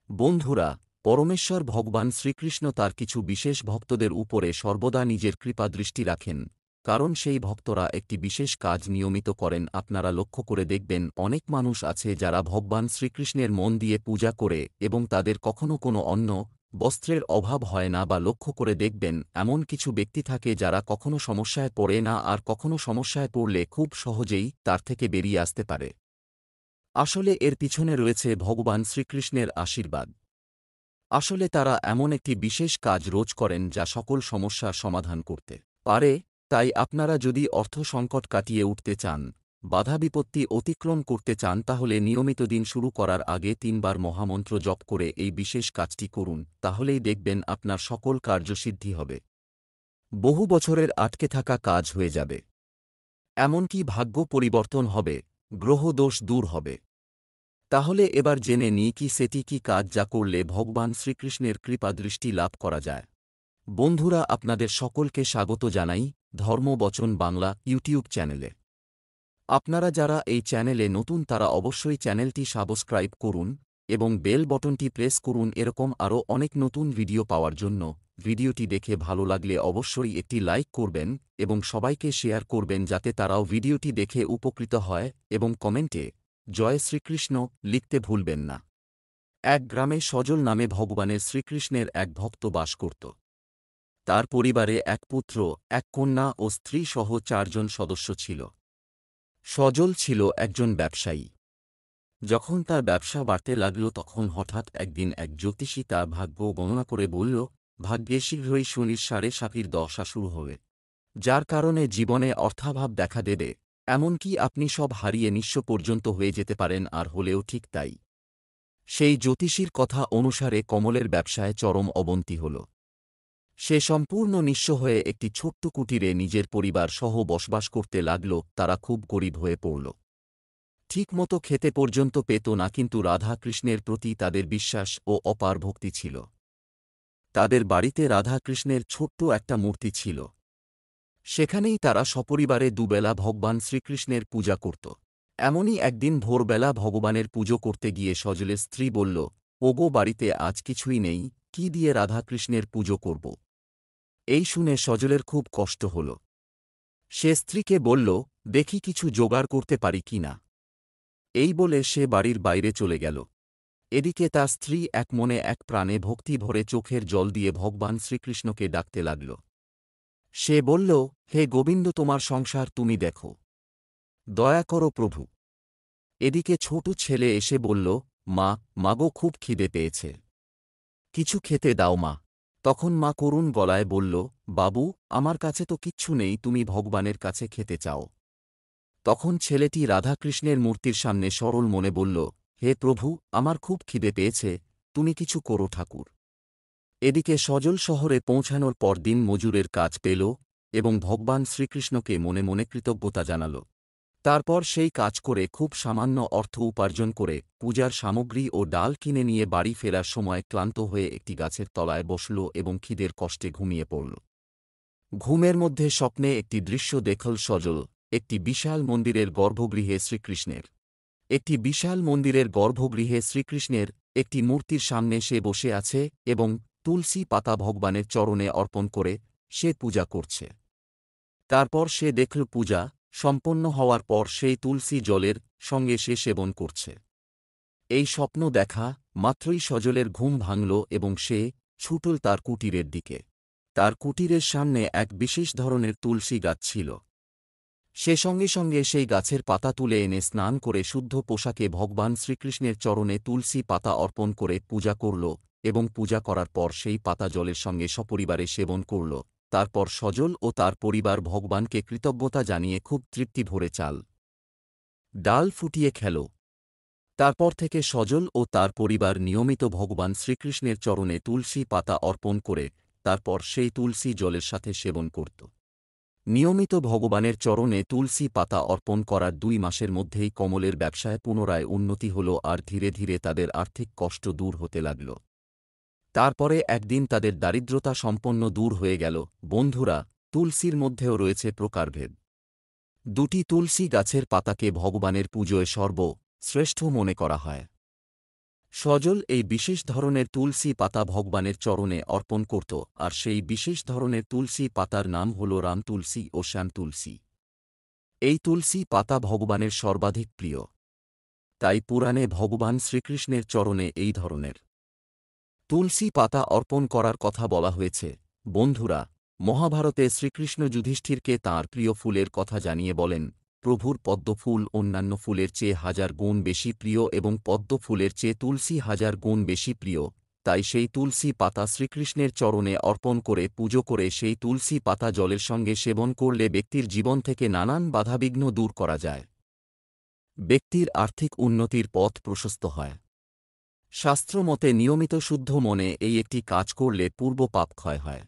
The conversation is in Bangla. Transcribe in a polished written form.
বন্ধুরা, পরমেশ্বর ভগবান শ্রীকৃষ্ণ তার কিছু বিশেষ ভক্তদের উপরে সর্বদা নিজের কৃপাদৃষ্টি রাখেন, কারণ সেই ভক্তরা একটি বিশেষ কাজ নিয়মিত করেন। আপনারা লক্ষ্য করে দেখবেন, অনেক মানুষ আছে যারা ভগবান শ্রীকৃষ্ণের মন দিয়ে পূজা করে এবং তাদের কখনো কোনো অন্ন, বস্ত্রের অভাব হয় না। বা লক্ষ্য করে দেখবেন, এমন কিছু ব্যক্তি থাকে যারা কখনো সমস্যায় পড়ে না, আর কখনো সমস্যায় পড়লে খুব সহজেই তার থেকে বেরিয়ে আসতে পারে। আসলে এর পিছনে রয়েছে ভগবান শ্রীকৃষ্ণের আশীর্বাদ। আসলে তারা এমন একটি বিশেষ কাজ রোজ করেন যা সকল সমস্যার সমাধান করতে পারে। তাই আপনারা যদি অর্থ সংকট কাটিয়ে উঠতে চান, বাধা বিপত্তি অতিক্রম করতে চান, তাহলে নিয়মিত দিন শুরু করার আগে ৩ বার মহামন্ত্র জপ করে এই বিশেষ কাজটি করুন। তাহলেই দেখবেন আপনার সকল কার্যসিদ্ধি হবে। বহু বছরের আটকে থাকা কাজ হয়ে যাবে। এমনকি ভাগ্য পরিবর্তন হবে, গ্রহদোষ দূর হবে। তাহলে এবার জেনে নিই কি সেটি কি কাজ যা করলে ভগবান শ্রীকৃষ্ণের কৃপাদৃষ্টি লাভ করা যায়। বন্ধুরা, আপনাদের সকলকে স্বাগত জানাই ধর্মবচন বাংলা ইউটিউব চ্যানেলে। আপনারা যারা এই চ্যানেলে নতুন তারা অবশ্যই চ্যানেলটি সাবস্ক্রাইব করুন এবং বেল বটনটি প্রেস করুন এরকম আরও অনেক নতুন ভিডিও পাওয়ার জন্য। ভিডিওটি দেখে ভালো লাগলে অবশ্যই একটি লাইক করবেন এবং সবাইকে শেয়ার করবেন যাতে তারাও ভিডিওটি দেখে উপকৃত হয়, এবং কমেন্টে জয় শ্রীকৃষ্ণ লিখতে ভুলবেন না। এক গ্রামে সজল নামে ভগবানের শ্রীকৃষ্ণের এক ভক্ত বাস করত। তার পরিবারে এক পুত্র, এক কন্যা ও স্ত্রী সহ ৪ জন সদস্য ছিল। সজল ছিল একজন ব্যবসায়ী। যখন তার ব্যবসা বাড়তে লাগল, তখন হঠাৎ একদিন এক জ্যোতিষী তার ভাগ্য গণনা করে বলল, ভাগ্যে শীঘ্রই শনির ৭.৫ দশা শুরু হবে, যার কারণে জীবনে অর্থাভাব দেখা দেবে। এমনকি আপনি সব হারিয়ে নিঃস্ব পর্যন্ত হয়ে যেতে পারেন। আর হলেও ঠিক তাই। সেই জ্যোতিষীর কথা অনুসারে কমলের ব্যবসায় চরম অবনতি হল। সে সম্পূর্ণ নিঃস্ব হয়ে একটি ছোট্ট কুটিরে নিজের পরিবার সহ বসবাস করতে লাগল। তারা খুব গরিব হয়ে পড়ল। ঠিকমতো খেতে পর্যন্ত পেত না, কিন্তু রাধা কৃষ্ণের প্রতি তাদের বিশ্বাস ও অপার ভক্তি ছিল। তাদের বাড়িতে রাধা কৃষ্ণের ছোট্ট একটা মূর্তি ছিল। সেখানেই তারা সপরিবারে দুবেলা ভগবান শ্রীকৃষ্ণের পূজা করত। এমনই একদিন ভোরবেলা ভগবানের পুজো করতে গিয়ে সজলের স্ত্রী বলল, ওগো, বাড়িতে আজ কিছুই নেই, কি দিয়ে রাধাকৃষ্ণের পুজো করব? এই শুনে সজলের খুব কষ্ট হল। সে স্ত্রীকে বলল, দেখি কিছু জোগাড় করতে পারি কি না। এই বলে সে বাড়ির বাইরে চলে গেল। এদিকে তার স্ত্রী এক মনে এক প্রাণে ভক্তি ভরে চোখের জল দিয়ে ভগবান শ্রীকৃষ্ণকে ডাকতে লাগল। সে বলল, হে গোবিন্দ, তোমার সংসার তুমি দেখো, দয়া করো প্রভু। এদিকে ছোট ছেলে এসে বলল, মাগো, খুব খিদে পেয়েছে, কিছু খেতে দাও মা। তখন মা করুণ গলায় বলল, বাবু, আমার কাছে তো কিচ্ছু নেই, তুমি ভগবানের কাছে খেতে চাও। তখন ছেলেটি রাধাকৃষ্ণের মূর্তির সামনে সরল মনে বলল, হে প্রভু, আমার খুব খিদে পেয়েছে, তুমি কিছু করো ঠাকুর। এদিকে সজল শহরে পৌঁছানোর পর দিন মজুরের কাজ পেল এবং ভগবান শ্রীকৃষ্ণকে মনে মনে কৃতজ্ঞতা জানাল। তারপর সেই কাজ করে খুব সামান্য অর্থ উপার্জন করে পূজার সামগ্রী ও ডাল কিনে নিয়ে বাড়ি ফেরার সময় ক্লান্ত হয়ে একটি গাছের তলায় বসল এবং খিদের কষ্টে ঘুমিয়ে পড়ল। ঘুমের মধ্যে স্বপ্নে একটি দৃশ্য দেখল সজল, একটি বিশাল মন্দিরের গর্ভগৃহে শ্রীকৃষ্ণের। একটি বিশাল মন্দিরের গর্ভগৃহে শ্রীকৃষ্ণের একটি মূর্তির সামনে সে বসে আছে এবং তুলসী পাতা ভগবানের চরণে অর্পণ করে সে পূজা করছে। তারপর সে দেখল পূজা সম্পন্ন হওয়ার পর সেই তুলসী জলের সঙ্গে সে সেবন করছে। এই স্বপ্ন দেখা মাত্রই সজলের ঘুম ভাঙল এবং সে ছুটল তার কুটিরের দিকে। তার কুটিরের সামনে এক বিশেষ ধরনের তুলসী গাছ ছিল। সে সঙ্গে সঙ্গে সেই গাছের পাতা তুলে এনে স্নান করে শুদ্ধ পোশাকে ভগবান শ্রীকৃষ্ণের চরণে তুলসী পাতা অর্পণ করে পূজা করল এবং পূজা করার পর সেই পাতা জলের সঙ্গে সপরিবারে সেবন করল। তারপর সজল ও তার পরিবার ভগবানকে কৃতজ্ঞতা জানিয়ে খুব তৃপ্তি ভরে চাল ডাল ফুটিয়ে খেল। তারপর থেকে সজল ও তার পরিবার নিয়মিত ভগবান শ্রীকৃষ্ণের চরণে তুলসী পাতা অর্পণ করে তারপর সেই তুলসী জলের সাথে সেবন করত। নিয়মিত ভগবানের চরণে তুলসী পাতা অর্পণ করার ২ মাসের মধ্যেই কমলের ব্যবসায় পুনরায় উন্নতি হল আর ধীরে ধীরে তাদের আর্থিক কষ্ট দূর হতে লাগল। তারপরে একদিন তাদের দারিদ্রতা সম্পন্ন দূর হয়ে গেল। বন্ধুরা, তুলসীর মধ্যেও রয়েছে প্রকারভেদ। ২টি তুলসী গাছের পাতাকে ভগবানের পুজোয় শ্রেষ্ঠ মনে করা হয়। সজল এই বিশেষ ধরনের তুলসী পাতা ভগবানের চরণে অর্পণ করত, আর সেই বিশেষ ধরনের তুলসী পাতার নাম হল রাম তুলসী ও শ্যাম তুলসী। এই তুলসী পাতা ভগবানের সর্বাধিক প্রিয়, তাই পুরাণে ভগবান শ্রীকৃষ্ণের চরণে এই ধরনের তুলসী পাতা অর্পণ করার কথা বলা হয়েছে। বন্ধুরা, মহাভারতে শ্রীকৃষ্ণ যুধিষ্ঠিরকে তাঁর প্রিয় ফুলের কথা জানিয়ে বলেন, প্রভুর পদ্মফুল অন্যান্য ফুলের চেয়ে 1000 গুণ বেশি প্রিয় এবং পদ্ম ফুলের চেয়ে তুলসী 1000 গুণ বেশি প্রিয়। তাই সেই তুলসী পাতা শ্রীকৃষ্ণের চরণে অর্পণ করে পুজো করে সেই তুলসী পাতা জলের সঙ্গে সেবন করলে ব্যক্তির জীবন থেকে নানান বাধাবিঘ্ন দূর করা যায়। ব্যক্তির আর্থিক উন্নতির পথ প্রশস্ত হয়। শাস্ত্রমতে নিয়মিত শুদ্ধ মনে এই একটি কাজ করলে পূর্ব পাপ ক্ষয় হয়।